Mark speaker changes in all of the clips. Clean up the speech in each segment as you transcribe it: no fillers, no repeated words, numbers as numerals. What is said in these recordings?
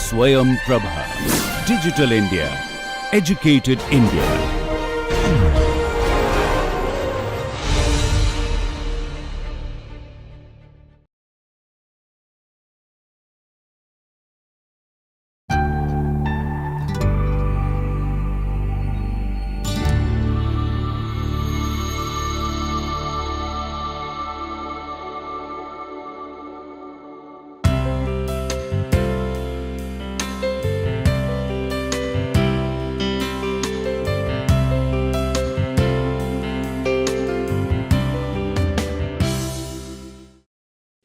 Speaker 1: Swayam Prabha. Digital India. Educated India.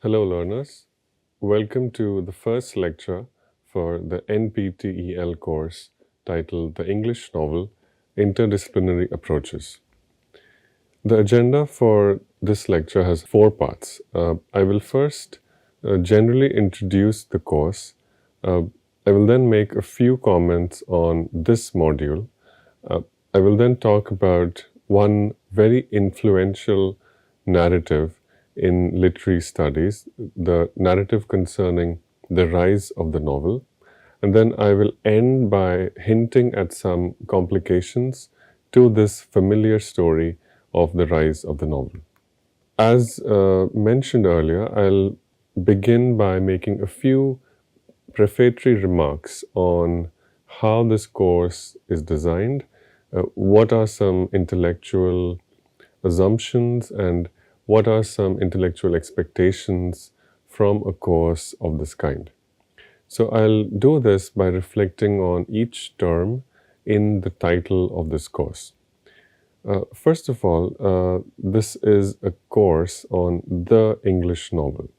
Speaker 2: Hello learners, welcome to the first lecture for the NPTEL course titled The English Novel, Interdisciplinary Approaches. The agenda for this lecture has 4 parts. I will first generally introduce the course. I will then make a few comments on this module. I will then talk about one very influential narrative in literary studies, the narrative concerning the rise of the novel. And then I will end by hinting at some complications to this familiar story of the rise of the novel. As mentioned earlier, I'll begin by making a few prefatory remarks on how this course is designed, what are some intellectual assumptions, and what are some intellectual expectations from a course of this kind. So I'll do this by reflecting on each term in the title of this course. First of all, this is a course on the English novel.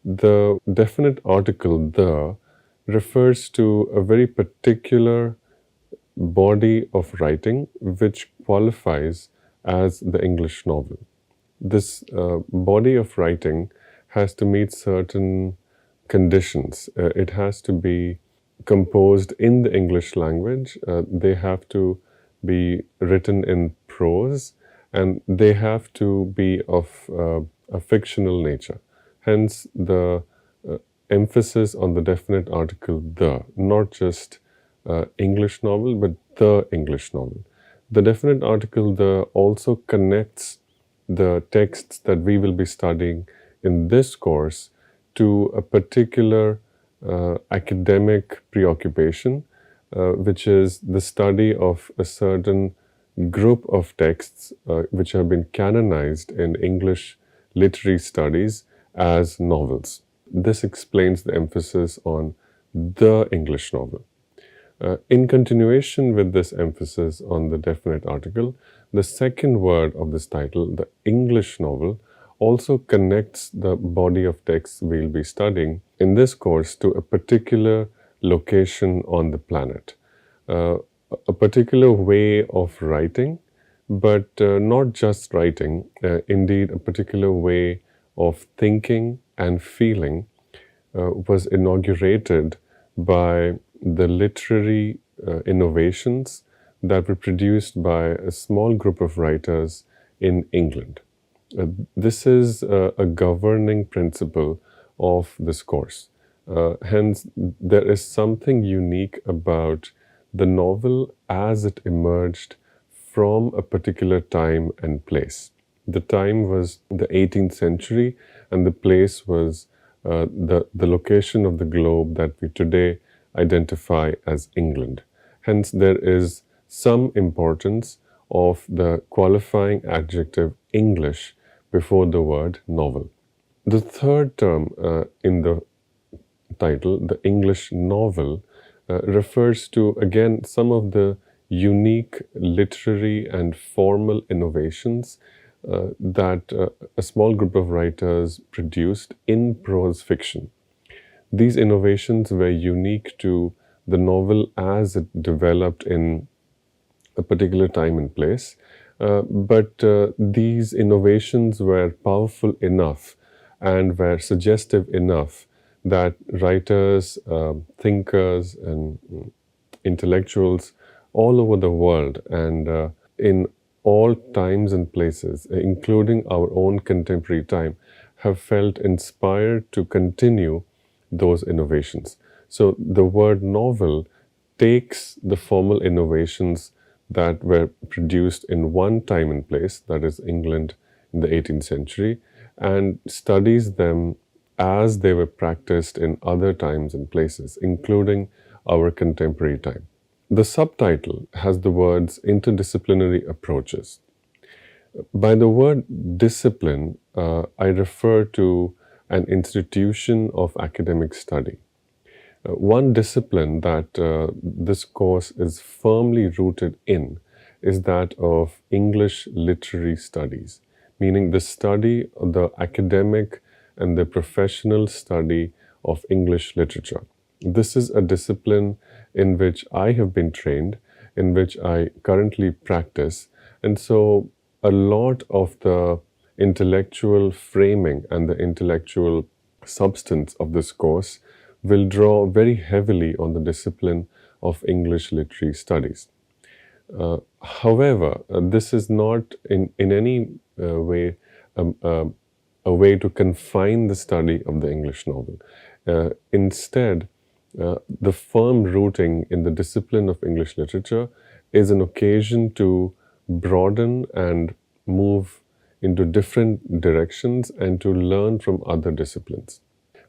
Speaker 2: The definite article "the" refers to a very particular body of writing which qualifies as the English novel. This body of writing has to meet certain conditions. It has to be composed in the English language. They have to be written in prose, and they have to be of a fictional nature. Hence, the emphasis on the definite article "the," not just English novel, but the English novel. The definite article "the" also connects the texts that we will be studying in this course to a particular academic preoccupation, which is the study of a certain group of texts which have been canonized in English literary studies as novels. This explains the emphasis on the English novel. In continuation with this emphasis on the definite article, the second word of this title, the English novel, also connects the body of texts we'll be studying in this course to a particular location on the planet, a particular way of writing, but not just writing, indeed a particular way of thinking and feeling was inaugurated by the literary innovations that were produced by a small group of writers in England. This is a governing principle of this course. Hence, there is something unique about the novel as it emerged from a particular time and place. The time was the 18th century, and the place was the location of the globe that we today identify as England. Hence, there is some importance of the qualifying adjective English before the word novel. The third term in the title, the English novel, refers to, again, some of the unique literary and formal innovations that a small group of writers produced in prose fiction. These innovations were unique to the novel as it developed in a particular time and place, but these innovations were powerful enough and were suggestive enough that writers, thinkers, and intellectuals all over the world and in all times and places, including our own contemporary time, have felt inspired to continue those innovations. So the word novel takes the formal innovations that were produced in one time and place, that is England in the 18th century, and studies them as they were practiced in other times and places, including our contemporary time. The subtitle has the words interdisciplinary approaches. By the word discipline, I refer to an institution of academic study. One discipline that this course is firmly rooted in is that of English literary studies, meaning the study of the academic and the professional study of English literature. This is a discipline in which I have been trained, in which I currently practice, and so a lot of the intellectual framing and the intellectual substance of this course will draw very heavily on the discipline of English literary studies. However, this is not in any way a way to confine the study of the English novel. Instead, the firm rooting in the discipline of English literature is an occasion to broaden and move into different directions and to learn from other disciplines.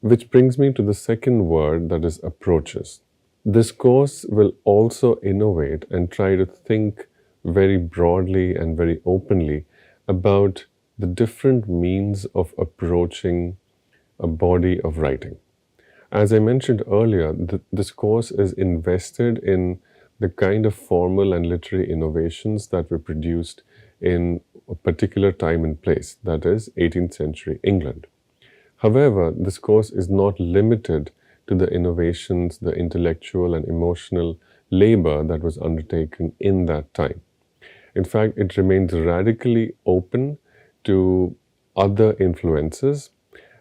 Speaker 2: Which brings me to the second word, that is approaches. This course will also innovate and try to think very broadly and very openly about the different means of approaching a body of writing. As I mentioned earlier, this course is invested in the kind of formal and literary innovations that were produced in a particular time and place, that is 18th century England. However, this course is not limited to the innovations, the intellectual and emotional labor that was undertaken in that time. In fact, it remains radically open to other influences,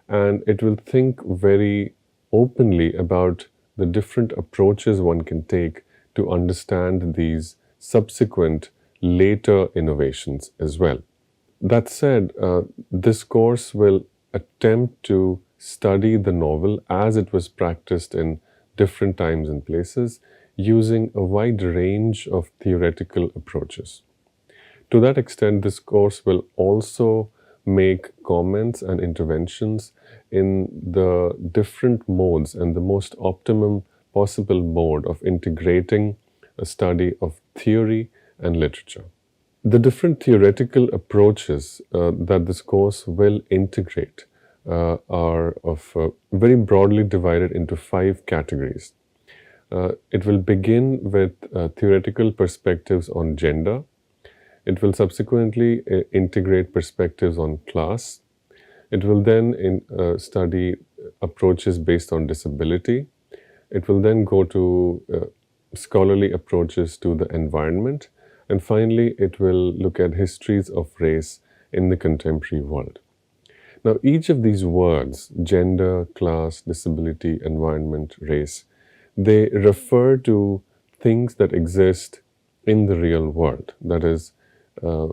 Speaker 2: and it will think very openly about the different approaches one can take to understand these subsequent later innovations as well. That said, this course will attempt to study the novel as it was practiced in different times and places using a wide range of theoretical approaches. To that extent, this course will also make comments and interventions in the different modes and the most optimum possible mode of integrating a study of theory and literature. The different theoretical approaches that this course will integrate are very broadly divided into 5 categories. It will begin with theoretical perspectives on gender. It will subsequently integrate perspectives on class. It will then study approaches based on disability. It will then go to scholarly approaches to the environment. And finally, it will look at histories of race in the contemporary world. Now, each of these words, gender, class, disability, environment, race, they refer to things that exist in the real world. That is,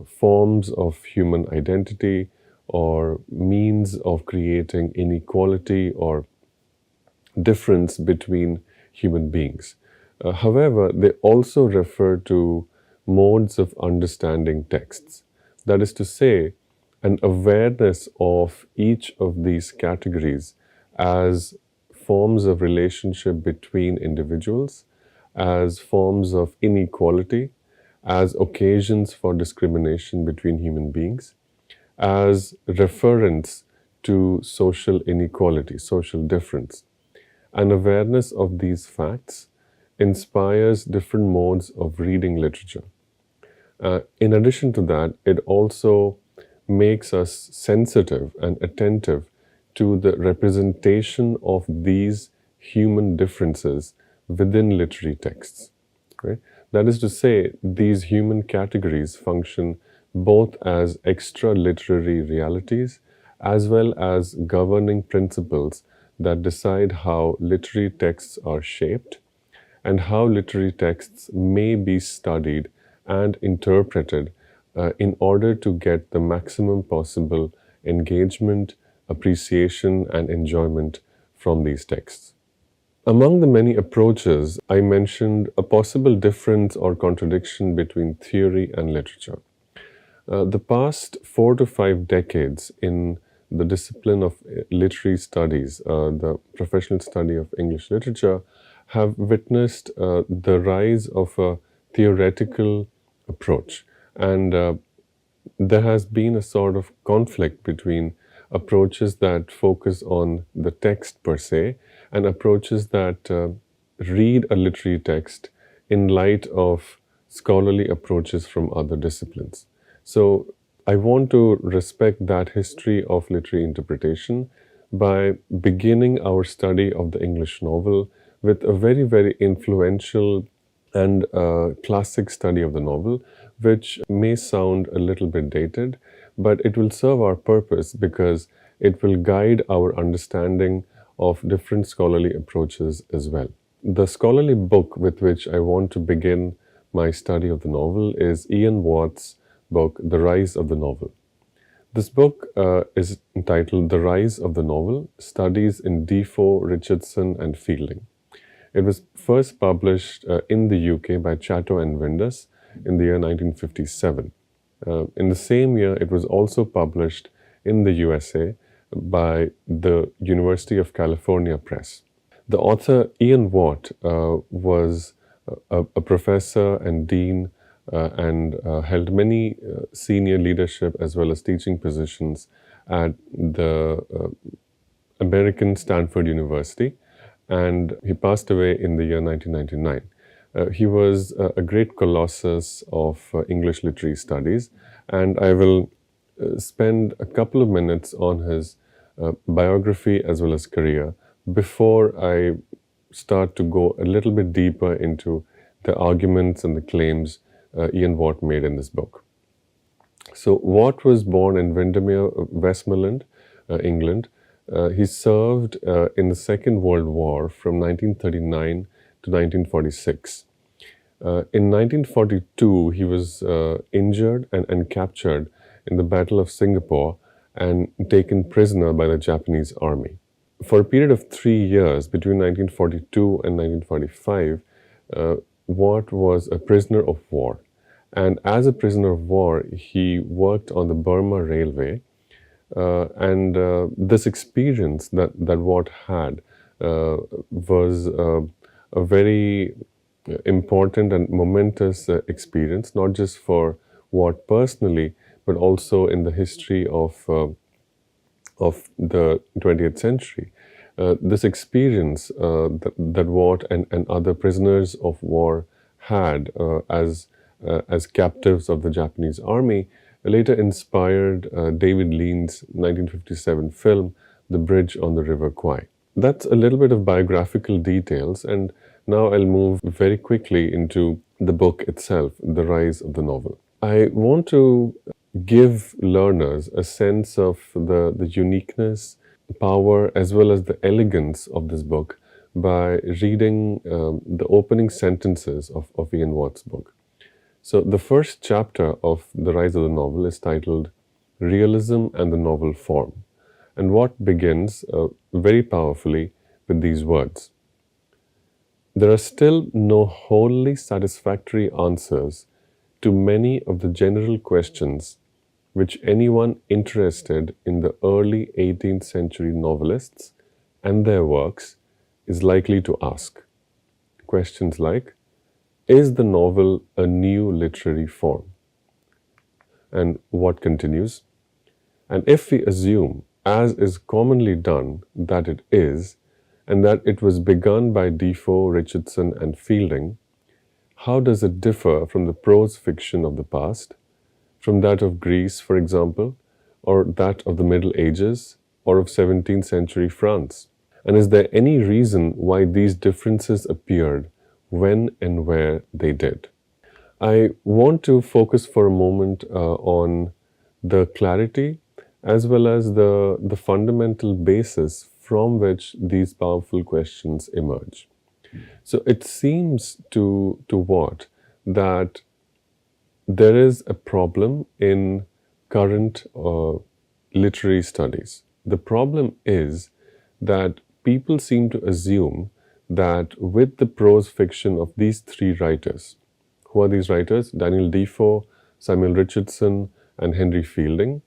Speaker 2: forms of human identity or means of creating inequality or difference between human beings. However, they also refer to modes of understanding texts. That is to say, an awareness of each of these categories as forms of relationship between individuals, as forms of inequality, as occasions for discrimination between human beings, as reference to social inequality, social difference. An awareness of these facts inspires different modes of reading literature. In addition to that, it also makes us sensitive and attentive to the representation of these human differences within literary texts. Right? That is to say, these human categories function both as extra literary realities as well as governing principles that decide how literary texts are shaped and how literary texts may be studied and interpreted in order to get the maximum possible engagement, appreciation, and enjoyment from these texts. Among the many approaches, I mentioned a possible difference or contradiction between theory and literature. The past 4 to 5 decades in the discipline of literary studies, the professional study of English literature, have witnessed the rise of a theoretical approach. And there has been a sort of conflict between approaches that focus on the text per se and approaches that read a literary text in light of scholarly approaches from other disciplines. So I want to respect that history of literary interpretation by beginning our study of the English novel with a very, very influential and classic study of the novel, which may sound a little bit dated, but it will serve our purpose because it will guide our understanding of different scholarly approaches as well. The scholarly book with which I want to begin my study of the novel is Ian Watt's book, The Rise of the Novel. This book is entitled The Rise of the Novel, Studies in Defoe, Richardson and Fielding. It was first published in the UK by Chatto and Windus in the year 1957. In the same year, it was also published in the USA by the University of California Press. The author, Ian Watt, was a professor and dean and held many senior leadership as well as teaching positions at the American Stanford University, and he passed away in the year 1999. He was a great colossus of English literary studies, and I will spend a couple of minutes on his biography as well as career before I start to go a little bit deeper into the arguments and the claims Ian Watt made in this book. So Watt was born in Windermere, Westmoreland, England. He served in the Second World War from 1939 to 1946. In 1942, he was injured and captured in the Battle of Singapore and taken prisoner by the Japanese army. For a period of 3 years, between 1942 and 1945, Watt was a prisoner of war. And as a prisoner of war, he worked on the Burma Railway. This experience that Watt had was a very important and momentous experience, not just for Watt personally, but also in the history of the 20th century. This experience that Watt and other prisoners of war had as captives of the Japanese army later inspired David Lean's 1957 film, The Bridge on the River Kwai. That's a little bit of biographical details, and now I'll move very quickly into the book itself, The Rise of the Novel. I want to give learners a sense of the uniqueness, power, as well as the elegance of this book by reading the opening sentences of Ian Watt's book. So the first chapter of The Rise of the Novel is titled Realism and the Novel Form. And Watt begins very powerfully with these words. There are still no wholly satisfactory answers to many of the general questions which anyone interested in the early 18th century novelists and their works is likely to ask. Questions like, is the novel a new literary form? And Watt continues, and if we assume, as is commonly done, that it is, and that it was begun by Defoe, Richardson, and Fielding, how does it differ from the prose fiction of the past, from that of Greece, for example, or that of the Middle Ages, or of 17th century France? And is there any reason why these differences appeared when and where they did? I want to focus for a moment on the clarity as well as the fundamental basis from which these powerful questions emerge. So it seems to Watt that there is a problem in current literary studies. The problem is that people seem to assume that with the prose fiction of these three writers, who are these writers? Daniel Defoe, Samuel Richardson, and Henry Fielding,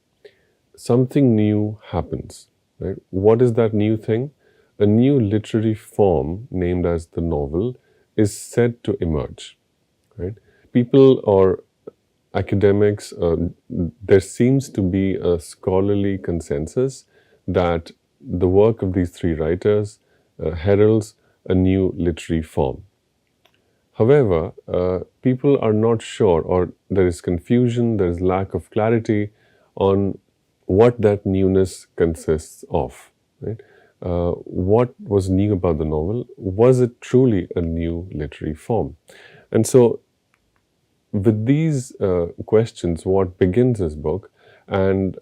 Speaker 2: something new happens. Right? What is that new thing? A new literary form named as the novel is said to emerge. Right? People or academics, there seems to be a scholarly consensus that the work of these three writers heralds a new literary form. However, people are not sure, or there is confusion, there is lack of clarity on what that newness consists of. Right? What was new about the novel? Was it truly a new literary form? And so, with these questions, what begins this book and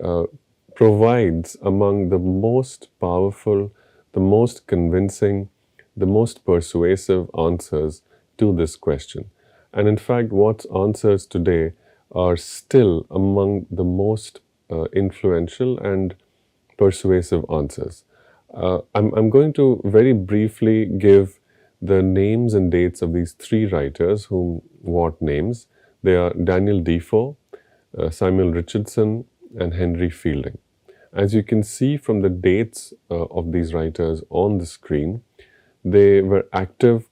Speaker 2: provides among the most powerful, the most convincing, the most persuasive answers to this question. And in fact, what's answers today are still among the most influential and persuasive answers. I'm going to very briefly give the names and dates of these three writers, whom what names? They are Daniel Defoe, Samuel Richardson, and Henry Fielding. As you can see from the dates of these writers on the screen, they were active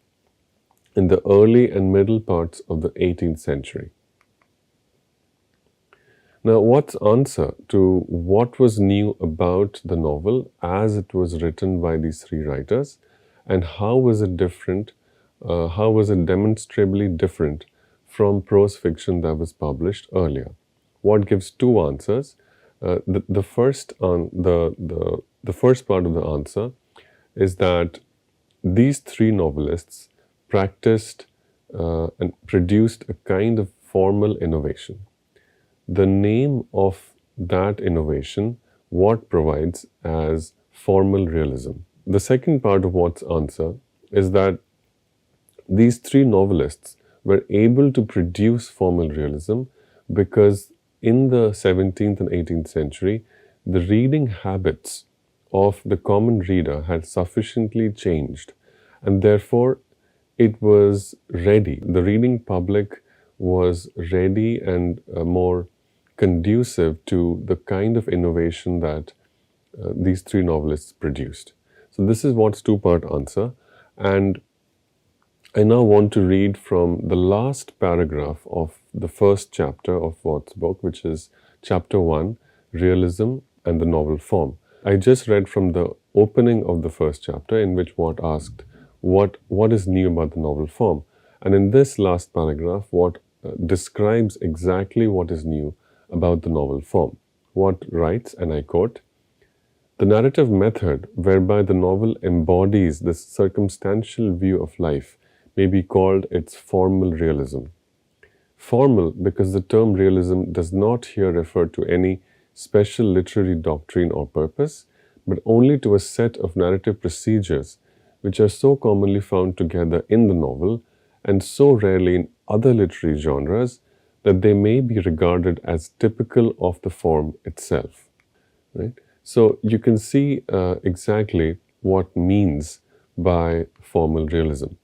Speaker 2: in the early and middle parts of the 18th century. Now, what's answer to what was new about the novel as it was written by these three writers, and how was it different? How was it demonstrably different from prose fiction that was published earlier? What gives two answers? The first part of the answer is that these three novelists practiced and produced a kind of formal innovation. The name of that innovation, what provides as formal realism. The second part of what's answer is that these three novelists were able to produce formal realism because in the 17th and 18th century, the reading habits of the common reader had sufficiently changed, and therefore it was ready. The reading public was ready and more conducive to the kind of innovation that these three novelists produced. So this is what's two-part answer. And I now want to read from the last paragraph of the first chapter of Watt's book, which is chapter 1, Realism and the Novel Form. I just read from the opening of the first chapter, in which Watt asked, what is new about the novel form? And in this last paragraph, Watt describes exactly what is new about the novel form. Watt writes, and I quote, "The narrative method whereby the novel embodies this circumstantial view of life may be called its formal realism. Formal because the term realism does not here refer to any special literary doctrine or purpose, but only to a set of narrative procedures which are so commonly found together in the novel and so rarely in other literary genres that they may be regarded as typical of the form itself." Right? So you can see exactly what means by formal realism.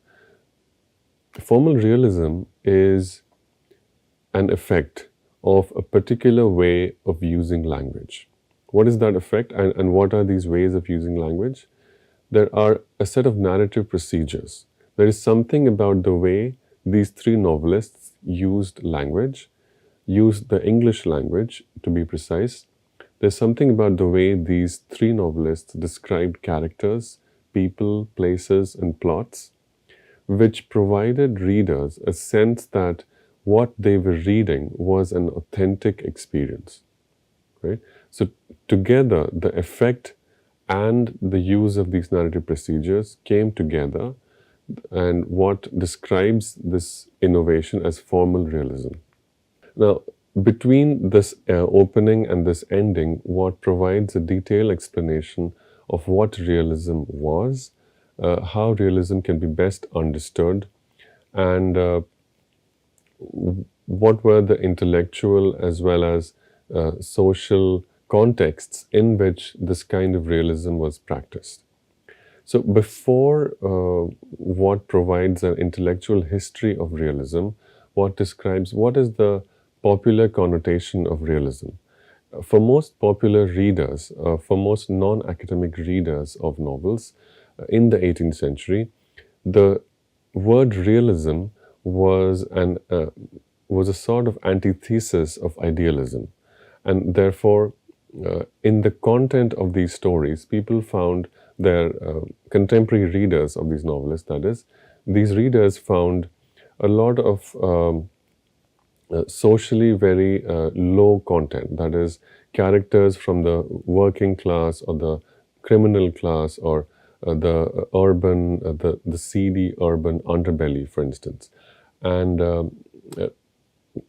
Speaker 2: Formal realism is an effect of a particular way of using language. What is that effect, and what are these ways of using language? There are a set of narrative procedures. There is something about the way these three novelists used language, used the English language to be precise. There's something about the way these three novelists described characters, people, places, and plots, which provided readers a sense that what they were reading was an authentic experience. Right? So together, the effect and the use of these narrative procedures came together, and what describes this innovation as formal realism. Now, between this opening and this ending, what provides a detailed explanation of what realism was, how realism can be best understood, and what were the intellectual as well as social contexts in which this kind of realism was practiced. So before what provides an intellectual history of realism, what describes what is the popular connotation of realism. For most popular readers, for most non-academic readers of novels in the 18th century, the word realism was was a sort of antithesis of idealism, and therefore, in the content of these stories, people found their contemporary readers of these novelists. That is, these readers found a lot of socially very low content. That is, characters from the working class or the criminal class or the seedy urban underbelly, for instance. And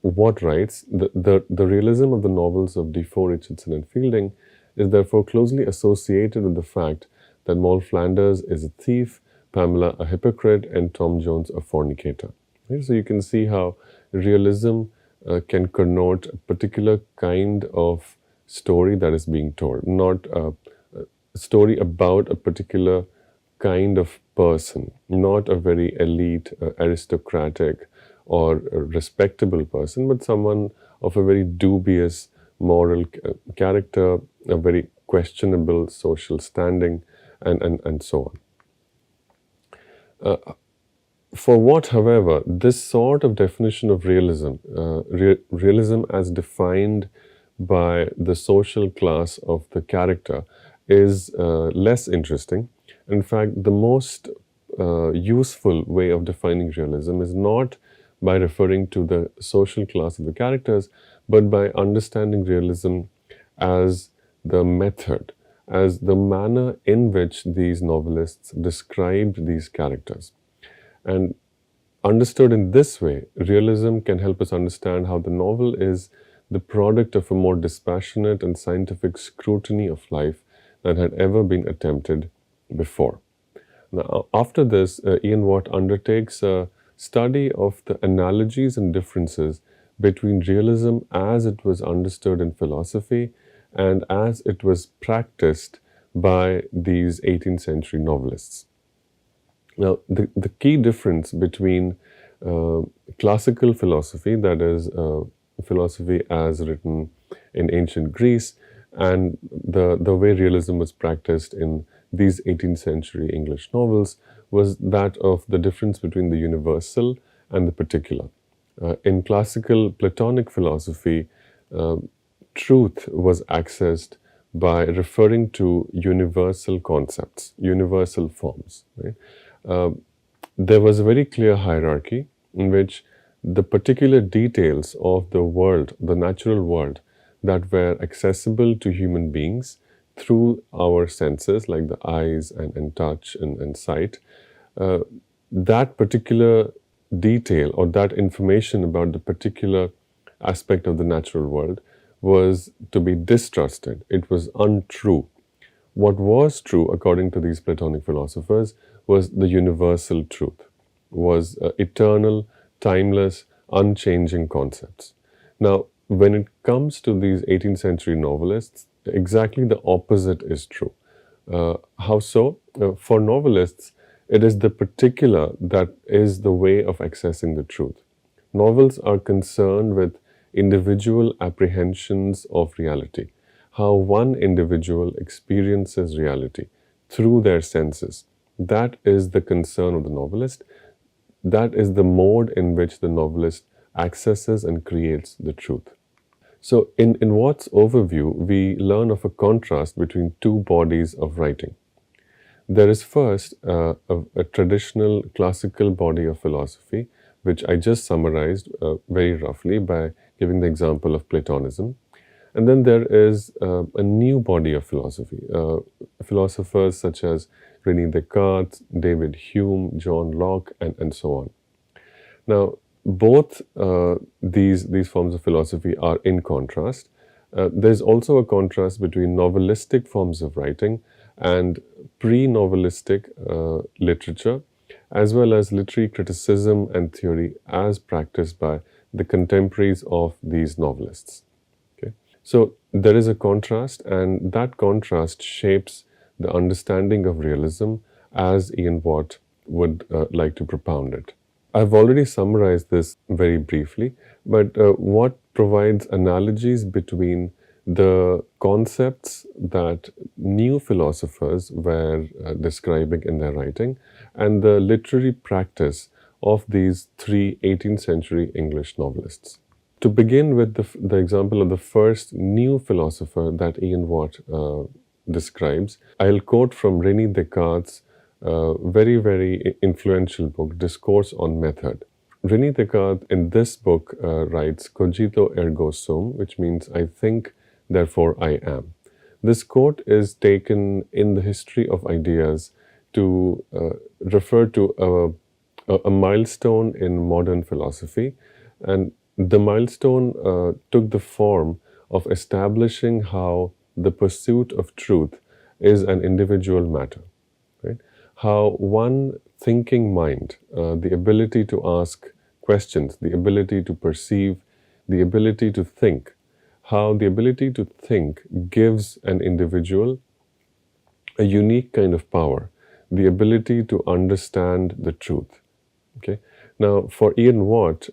Speaker 2: what writes, the realism of the novels of Defoe, Richardson, and Fielding is therefore closely associated with the fact that Moll Flanders is a thief, Pamela a hypocrite, and Tom Jones a fornicator. Okay, so you can see how realism can connote a particular kind of story that is being told, not a story about a particular kind of person, not a very elite, aristocratic, or a respectable person, but someone of a very dubious moral character, a very questionable social standing, and so on. For what, however, this sort of definition of realism, realism as defined by the social class of the character, is less interesting. In fact, the most useful way of defining realism is not by referring to the social class of the characters, but by understanding realism as the method, as the manner in which these novelists described these characters. And understood in this way, realism can help us understand how the novel is the product of a more dispassionate and scientific scrutiny of life than had ever been attempted before. Now, after this, Ian Watt undertakes a study of the analogies and differences between realism as it was understood in philosophy and as it was practiced by these 18th century novelists. Now, the key difference between classical philosophy, that is, philosophy as written in ancient Greece, and the way realism was practiced in these 18th century English novels was that of the difference between the universal and the particular. In classical Platonic philosophy, truth was accessed by referring to universal concepts, universal forms. Right? There was a very clear hierarchy in which the particular details of the world, the natural world, that were accessible to human beings through our senses, like the eyes and touch and sight, that particular detail or that information about the particular aspect of the natural world was to be distrusted. It was untrue. What was true, according to these Platonic philosophers, was the universal truth, was eternal, timeless, unchanging concepts. Now, when it comes to these 18th century novelists, exactly the opposite is true. How so? For novelists, it is the particular that is the way of accessing the truth. Novels are concerned with individual apprehensions of reality, how one individual experiences reality through their senses. That is the concern of the novelist. That is the mode in which the novelist accesses and creates the truth. So in Watt's overview, we learn of a contrast between two bodies of writing. There is first a traditional classical body of philosophy, which I just summarized very roughly by giving the example of Platonism. And then there is a new body of philosophy, philosophers such as René Descartes, David Hume, John Locke, and so on. Now, both these forms of philosophy are in contrast. There's also a contrast between novelistic forms of writing and pre-novelistic literature, as well as literary criticism and theory as practiced by the contemporaries of these novelists. Okay? So there is a contrast, and that contrast shapes the understanding of realism as Ian Watt would like to propound it. I've already summarized this very briefly, but Watt provides analogies between the concepts that new philosophers were describing in their writing and the literary practice of these three 18th century English novelists. To begin with the example of the first new philosopher that Ian Watt describes, I'll quote from René Descartes' very influential book, Discourse on Method. René Descartes in this book writes, Cogito ergo sum, which means I think, therefore I am. This quote is taken in the history of ideas to refer to a milestone in modern philosophy, and the milestone took the form of establishing how the pursuit of truth is an individual matter, right? How one thinking mind, the ability to ask questions, the ability to perceive, the ability to think, how the ability to think gives an individual a unique kind of power, the ability to understand the truth. Okay. Now, for Ian Watt,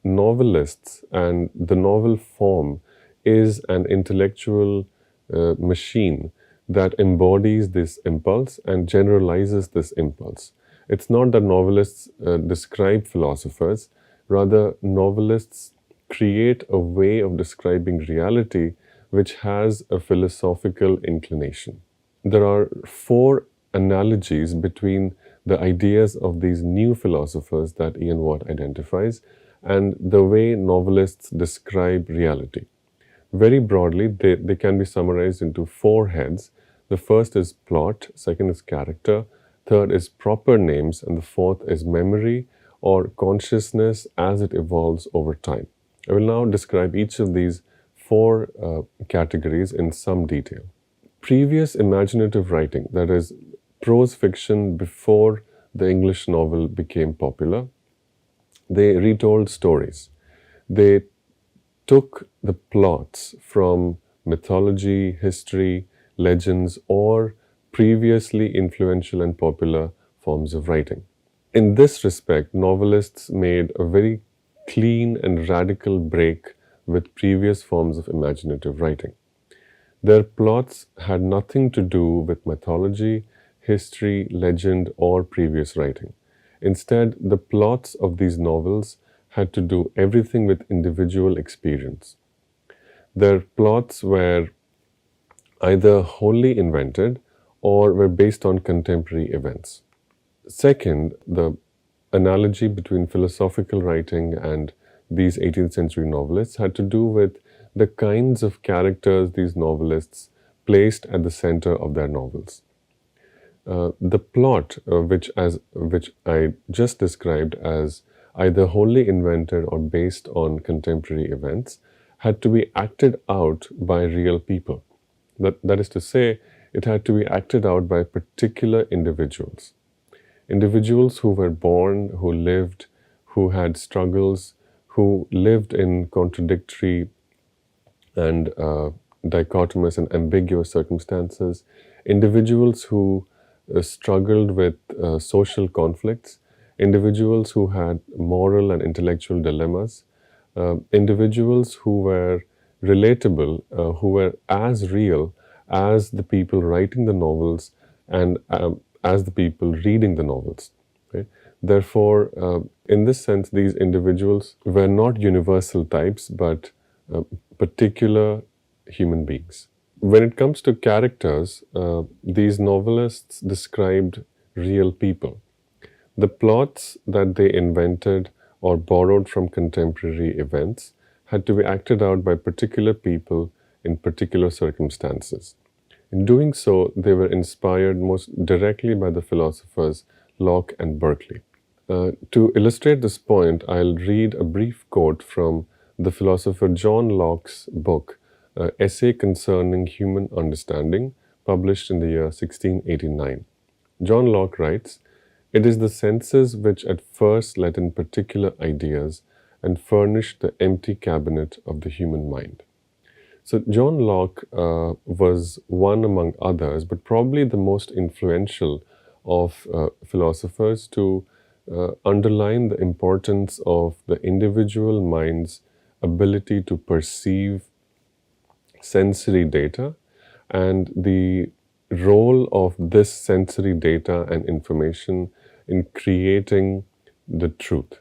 Speaker 2: novelists and the novel form is an intellectual machine that embodies this impulse and generalizes this impulse. It's not that novelists describe philosophers, rather, novelists create a way of describing reality which has a philosophical inclination. There are four analogies between the ideas of these new philosophers that Ian Watt identifies and the way novelists describe reality. Very broadly, they can be summarized into four heads. The first is plot, second is character, third is proper names, and the fourth is memory or consciousness as it evolves over time. I will now describe each of these four categories in some detail. Previous imaginative writing, that is, prose fiction before the English novel became popular, they retold stories. They took the plots from mythology, history, legends, or previously influential and popular forms of writing. In this respect, novelists made a very clean and radical break with previous forms of imaginative writing. Their plots had nothing to do with mythology, history, legend, or previous writing. Instead, the plots of these novels had to do everything with individual experience. Their plots were either wholly invented or were based on contemporary events. Second, the analogy between philosophical writing and these 18th century novelists had to do with the kinds of characters these novelists placed at the center of their novels. The plot, which I just described as either wholly invented or based on contemporary events, had to be acted out by real people. That is to say, it had to be acted out by particular individuals. Individuals who were born, who lived, who had struggles, who lived in contradictory and dichotomous and ambiguous circumstances, individuals who struggled with social conflicts, individuals who had moral and intellectual dilemmas, individuals who were relatable, who were as real as the people writing the novels and as the people reading the novels. Right? Therefore, in this sense, these individuals were not universal types, but particular human beings. When it comes to characters, these novelists described real people. The plots that they invented or borrowed from contemporary events had to be acted out by particular people in particular circumstances. In doing so, they were inspired most directly by the philosophers Locke and Berkeley. To illustrate this point, I'll read a brief quote from the philosopher John Locke's book, Essay Concerning Human Understanding, published in the year 1689. John Locke writes, "It is the senses which at first let in particular ideas and furnish the empty cabinet of the human mind." So John Locke was one among others, but probably the most influential of philosophers to underline the importance of the individual mind's ability to perceive sensory data and the role of this sensory data and information in creating the truth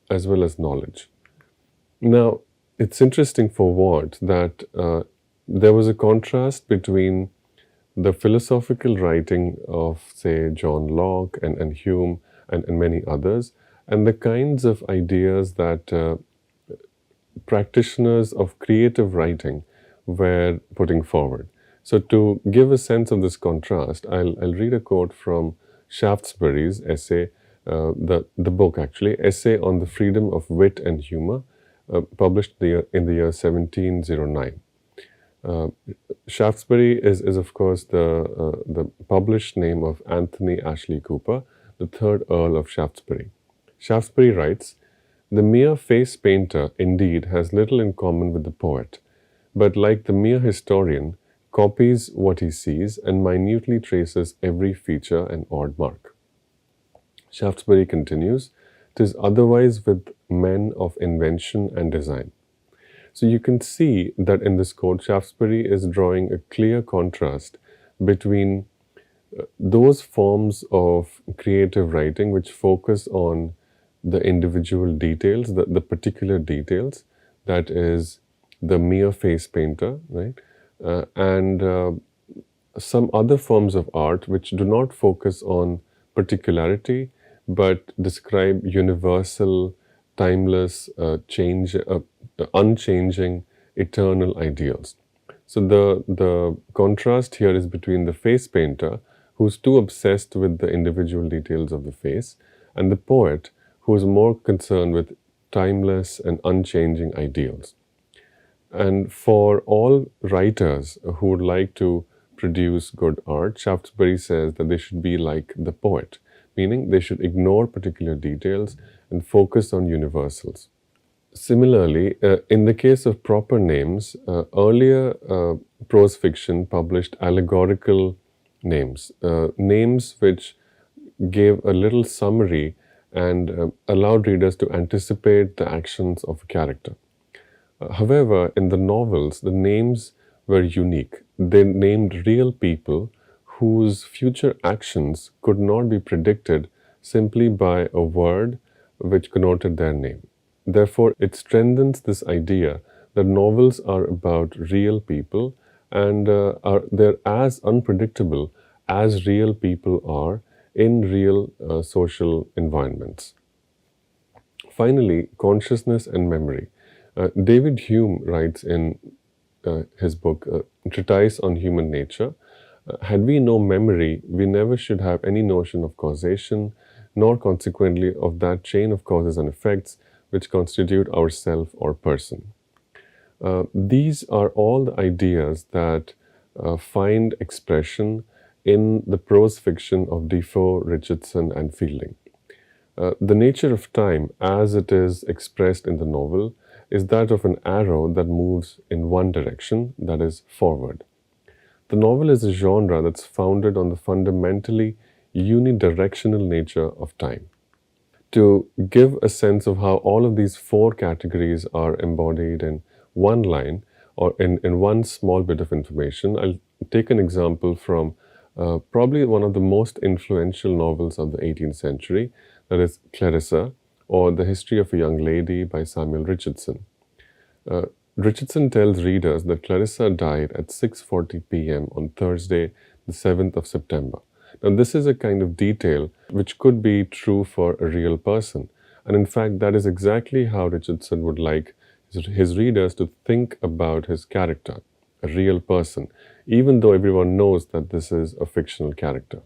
Speaker 2: as well as knowledge. Now, it's interesting for Watt that there was a contrast between the philosophical writing of, say, John Locke and Hume and many others, and the kinds of ideas that practitioners of creative writing were putting forward. So to give a sense of this contrast, I'll read a quote from Shaftesbury's essay, the book actually, Essay on the Freedom of Wit and Humor, published in the year 1709. Shaftesbury is of course the published name of Anthony Ashley Cooper, the third Earl of Shaftesbury. Shaftesbury writes, "The mere face painter indeed has little in common with the poet, but like the mere historian, copies what he sees and minutely traces every feature and odd mark." Shaftesbury continues, "'Tis otherwise with men of invention and design." So you can see that in this quote, Shaftesbury is drawing a clear contrast between those forms of creative writing which focus on the individual details, the particular details, that is the mere face painter, right? And some other forms of art which do not focus on particularity but describe universal, timeless, unchanging, eternal ideals. So the contrast here is between the face painter, who's too obsessed with the individual details of the face, and the poet, who is more concerned with timeless and unchanging ideals. And for all writers who would like to produce good art, Shaftesbury says that they should be like the poet, meaning they should ignore particular details and focus on universals. Similarly, in the case of proper names, earlier prose fiction published allegorical names, names which gave a little summary and allowed readers to anticipate the actions of a character. However, in the novels, the names were unique. They named real people whose future actions could not be predicted simply by a word which connoted their name. Therefore, it strengthens this idea that novels are about real people and they're as unpredictable as real people are in real social environments. Finally, consciousness and memory. David Hume writes in his book, Treatise on Human Nature, had we no memory, we never should have any notion of causation, nor consequently of that chain of causes and effects which constitute our self or person. These are all the ideas that find expression in the prose fiction of Defoe, Richardson, and Fielding. The nature of time, as it is expressed in the novel, is that of an arrow that moves in one direction, that is, forward. The novel is a genre that's founded on the fundamentally unidirectional nature of time. To give a sense of how all of these four categories are embodied in one line or in one small bit of information, I'll take an example from probably one of the most influential novels of the 18th century, that is Clarissa, or The History of a Young Lady by Samuel Richardson. Richardson tells readers that Clarissa died at 6:40 p.m. on Thursday, the 7th of September. Now, this is a kind of detail which could be true for a real person. And in fact, that is exactly how Richardson would like his readers to think about his character, a real person, even though everyone knows that this is a fictional character.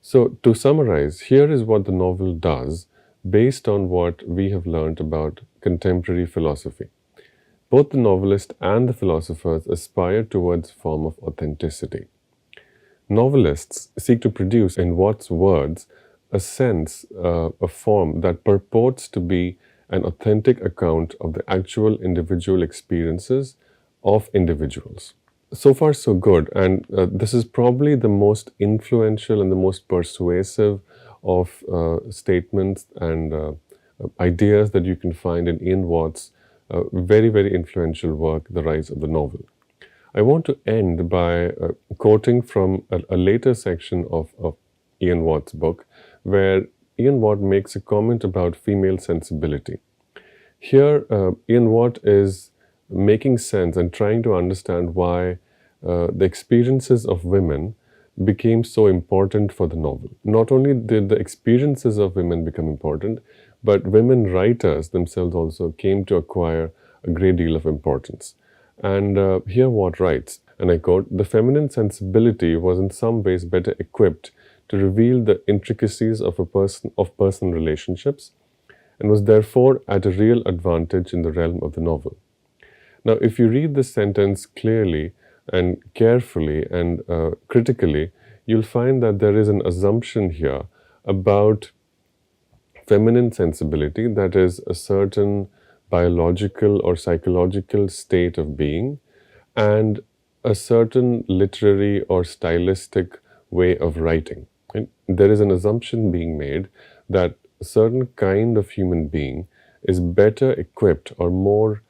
Speaker 2: So, to summarize, here is what the novel does based on what we have learned about contemporary philosophy. Both the novelist and the philosophers aspire towards a form of authenticity. Novelists seek to produce, in Watt's words, a sense, a form that purports to be an authentic account of the actual individual experiences of individuals. So far, so good. And this is probably the most influential and the most persuasive of statements and ideas that you can find in Ian Watt's very, very influential work, The Rise of the Novel. I want to end by quoting from a later section of Ian Watt's book, where Ian Watt makes a comment about female sensibility. Here, Ian Watt is making sense and trying to understand why the experiences of women became so important for the novel. Not only did the experiences of women become important, but women writers themselves also came to acquire a great deal of importance. And here Watt writes, and I quote, "The feminine sensibility was in some ways better equipped to reveal the intricacies of personal relationships, and was therefore at a real advantage in the realm of the novel." Now, if you read this sentence clearly and carefully and critically, you'll find that there is an assumption here about feminine sensibility, that is, a certain biological or psychological state of being, and a certain literary or stylistic way of writing. And there is an assumption being made that a certain kind of human being is better equipped or more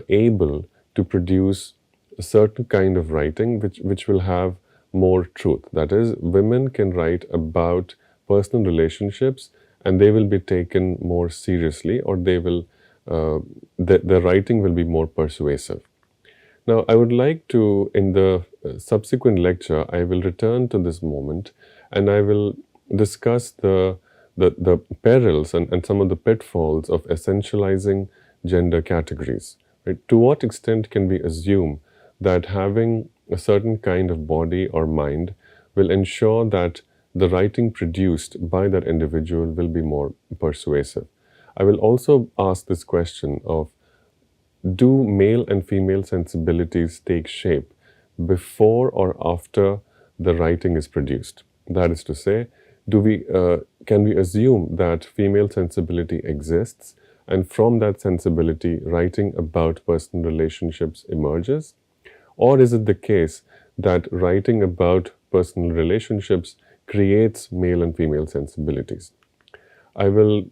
Speaker 2: able to produce a certain kind of writing which will have more truth. That is, women can write about personal relationships and they will be taken more seriously, or they will the writing will be more persuasive. Now, I would like to, in the subsequent lecture, I will return to this moment and I will discuss the perils and some of the pitfalls of essentializing gender categories. Right? To what extent can we assume that having a certain kind of body or mind will ensure that the writing produced by that individual will be more persuasive? I will also ask this question of, do male and female sensibilities take shape before or after the writing is produced? That is to say, can we assume that female sensibility exists, and from that sensibility, writing about personal relationships emerges? Or is it the case that writing about personal relationships creates male and female sensibilities? I will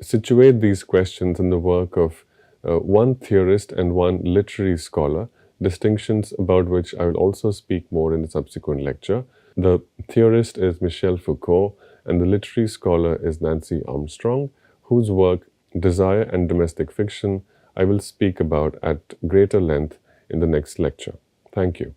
Speaker 2: situate these questions in the work of one theorist and one literary scholar, distinctions about which I will also speak more in the subsequent lecture. The theorist is Michel Foucault, and the literary scholar is Nancy Armstrong, whose work, Desire and Domestic Fiction, I will speak about at greater length in the next lecture. Thank you.